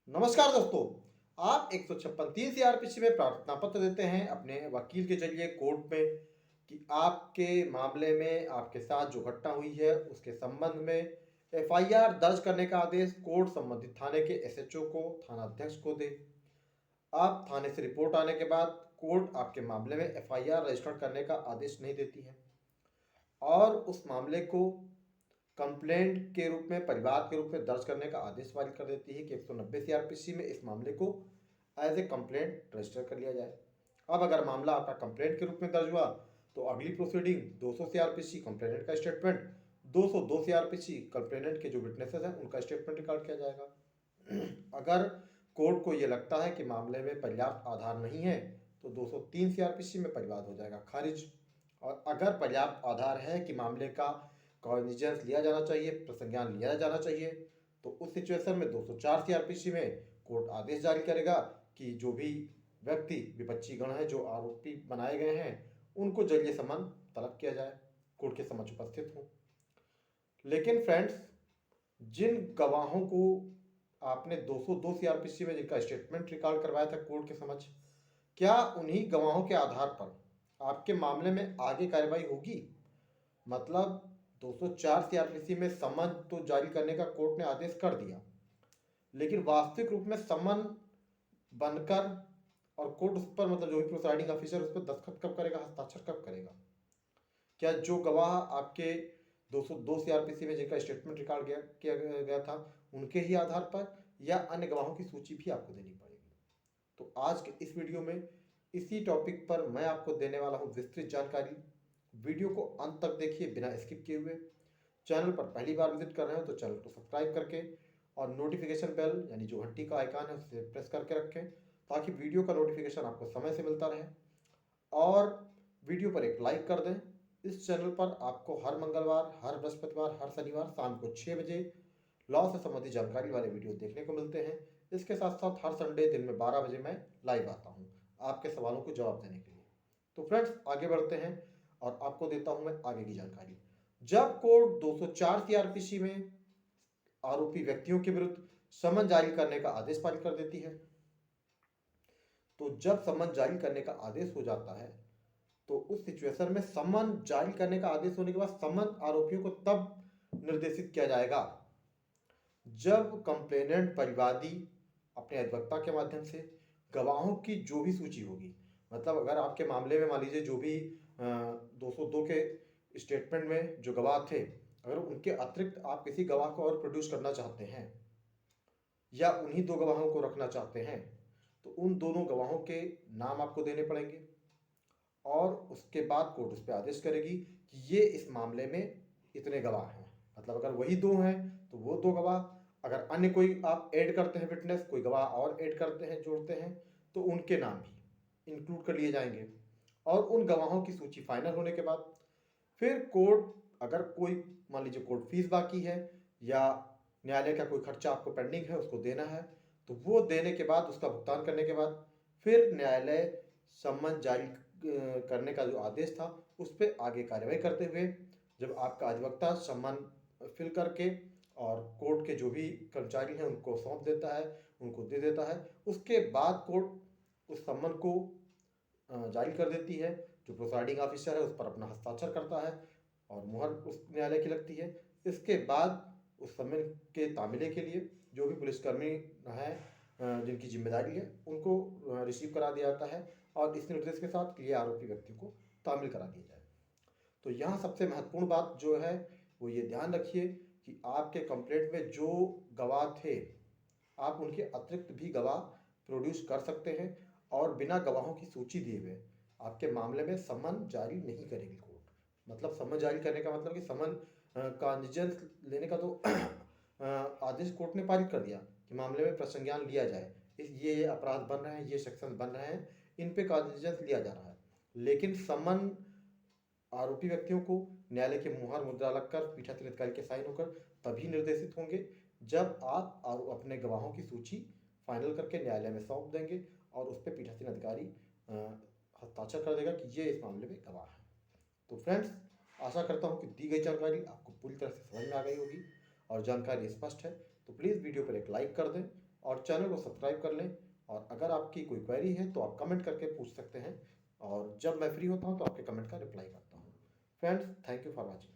नमस्कार दोस्तों। आप 156 सीआरपीसी में प्रार्थना पत्र देते हैं अपने वकील के जरिए कोर्ट में कि आपके मामले में आपके साथ जो घटना हुई है उसके संबंध में एफआईआर दर्ज करने का आदेश कोर्ट संबंधित थाने के एसएचओ को थाना अध्यक्ष को दे। आप थाने से रिपोर्ट आने के बाद कोर्ट आपके मामले में एफआईआर रजिस्टर करने का आदेश नहीं देती है और उस मामले को कंप्लेंट के रूप में परिवार के रूप में दर्ज करने का आदेश पारित कर देती है कि 190 सीआरपीसी में इस मामले को एज ए कंप्लेंट रजिस्टर कर लिया जाए। अब अगर मामला आपका कंप्लेंट के रूप में दर्ज हुआ तो अगली प्रोसीडिंग 200 सीआरपीसी कंप्लेनेंट का स्टेटमेंट, 202 सीआरपीसी कंप्लेनेंट के जो विटनेसेस हैं उनका स्टेटमेंट रिकॉर्ड किया जाएगा। अगर कोर्ट को ये लगता है कि मामले में पर्याप्त आधार नहीं है तो 203 सीआरपीसी में परिवाद हो जाएगा खारिज। और अगर पर्याप्त आधार है कि मामले का कॉग्निजेंस लिया जाना चाहिए, प्रसंज्ञान लिया जाना चाहिए, तो उस सिचुएशन में 204 सीआरपीसी में कोर्ट आदेश जारी करेगा कि जो भी व्यक्ति विपक्षी गण है जो आरोपी बनाए गए हैं उनको जरिए समन तलब किया जाए, कोर्ट के समक्ष उपस्थित हों। लेकिन फ्रेंड्स, जिन गवाहों को आपने 202 सीआरपीसी में जिनका स्टेटमेंट रिकॉर्ड करवाया था कोर्ट के समक्ष, क्या उन्हीं गवाहों के आधार पर आपके मामले में आगे कार्रवाई होगी? मतलब 204 सीआरपीसी में समन तो जारी करने का कोर्ट ने आदेश कर दिया, लेकिन वास्तविक रूप में समन बनकर और कोर्ट उस पर मतलब जो भी प्रिसाइडिंग ऑफिसर उस पर दस्तखत कब करेगा, हस्ताक्षर कब करेगा? क्या जो गवाह आपके 202 सीआरपीसी में जिनका स्टेटमेंट रिकॉर्ड किया गया था उनके ही आधार पर, या अन्य गवाहों की सूची भी आपको देनी पड़ेगी? तो आज के इस वीडियो में इसी टॉपिक पर मैं आपको देने वाला हूं विस्तृत जानकारी। वीडियो को अंत तक देखिए बिना स्किप किए हुए। चैनल पर पहली बार विजिट कर रहे हो तो चैनल को सब्सक्राइब करके और नोटिफिकेशन बेल यानी जो घंटी का आइकन है उसे प्रेस करके रखें ताकि वीडियो का नोटिफिकेशन आपको समय से मिलता रहे। और वीडियो पर एक लाइक कर दें। इस चैनल पर आपको हर मंगलवार, हर बृहस्पतिवार, हर शनिवार शाम को 6 बजे लॉ से संबंधित जानकारी वाले वीडियो देखने को मिलते हैं। इसके साथ साथ हर संडे दिन में 12 बजे मैं लाइव आता हूँ आपके सवालों को जवाब देने के लिए। तो फ्रेंड्स, आगे बढ़ते हैं और आपको देता हूं मैं आगे की जानकारी। जब कोर्ट 204 सीआरपीसी में आरोपी व्यक्तियों के विरुद्ध समन जारी करने का आदेश पारित कर देती है, तो जब समन जारी करने का आदेश हो जाता है तो उस सिचुएशन में समन जारी करने का आदेश होने के बाद समन आरोपियों को तब निर्देशित किया जाएगा जब कंप्लेनेंट परिवादी अपने अधिवक्ता के माध्यम से गवाहों की जो भी सूची होगी, मतलब अगर आपके मामले में मान लीजिए जो भी 202 के स्टेटमेंट में जो गवाह थे, अगर उनके अतिरिक्त आप किसी गवाह को और प्रोड्यूस करना चाहते हैं या उन्हीं दो गवाहों को रखना चाहते हैं तो उन दोनों गवाहों के नाम आपको देने पड़ेंगे और उसके बाद कोर्ट उस पर आदेश करेगी कि ये इस मामले में इतने गवाह हैं। मतलब अगर वही दो हैं तो वो दो गवाह, अगर अन्य कोई आप ऐड करते हैं विटनेस, कोई गवाह और ऐड करते हैं, जोड़ते हैं, तो उनके नाम भी इंक्लूड कर लिए जाएंगे। और उन गवाहों की सूची फाइनल होने के बाद फिर कोर्ट, अगर कोई मान लीजिए कोर्ट फीस बाकी है या न्यायालय का कोई खर्चा आपको पेंडिंग है उसको देना है, तो वो देने के बाद, उसका भुगतान करने के बाद फिर न्यायालय सम्मन जारी करने का जो आदेश था उस पर आगे कार्रवाई करते हुए जब आपका अधिवक्ता सम्मन फिल करके और कोर्ट के जो भी कर्मचारी हैं उनको सौंप देता है, उनको दे देता है, उसके बाद कोर्ट उस सम्मन को जारी कर देती है। जो प्रोसाइडिंग ऑफिसर है उस पर अपना हस्ताक्षर करता है और मुहर उस न्यायालय की लगती है। इसके बाद उस सम्मन के तामीले के लिए जो भी पुलिसकर्मी हैं जिनकी जिम्मेदारी है उनको रिसीव करा दिया जाता है और इस निर्देश के साथ कि ये आरोपी व्यक्ति को तामील करा दिया जाए। तो यहाँ सबसे महत्वपूर्ण बात जो है वो ये ध्यान रखिए कि आपके कंप्लेंट में जो गवाह थे आप उनके अतिरिक्त भी गवाह प्रोड्यूस कर सकते हैं और बिना गवाहों की सूची दिए हुए आपके मामले में समन जारी नहीं करेगी कोर्ट। मतलब समन जारी करने का मतलब कि समन का निजंस लेने का तो आदेश कोर्ट ने पारित कर दिया कि मामले में प्रसंज्ञान लिया जाए, इस ये अपराध बन रहे हैं, ये सेक्शन बन रहे हैं, इन पे कॉग्निजेंस लिया जा रहा है। लेकिन समन आरोपी व्यक्तियों को न्यायालय के मुहर मुद्रा लगकर पीठासीन अधिकारी के साइन होकर तभी निर्देशित होंगे जब आप अपने गवाहों की सूची फाइनल करके न्यायालय में सौंप देंगे और उस पर पीठासीन अधिकारी हस्ताक्षर कर देगा कि ये इस मामले में गवाह है। तो फ्रेंड्स, आशा करता हूँ कि दी गई जानकारी आपको पूरी तरह से समझ में आ गई होगी और जानकारी स्पष्ट है। तो प्लीज़ वीडियो पर एक लाइक कर दें और चैनल को सब्सक्राइब कर लें। और अगर आपकी कोई क्वेरी है तो आप कमेंट करके पूछ सकते हैं, और जब मैं फ्री होता हूँ तो आपके कमेंट का रिप्लाई करता हूँ। Friends, thank you for watching.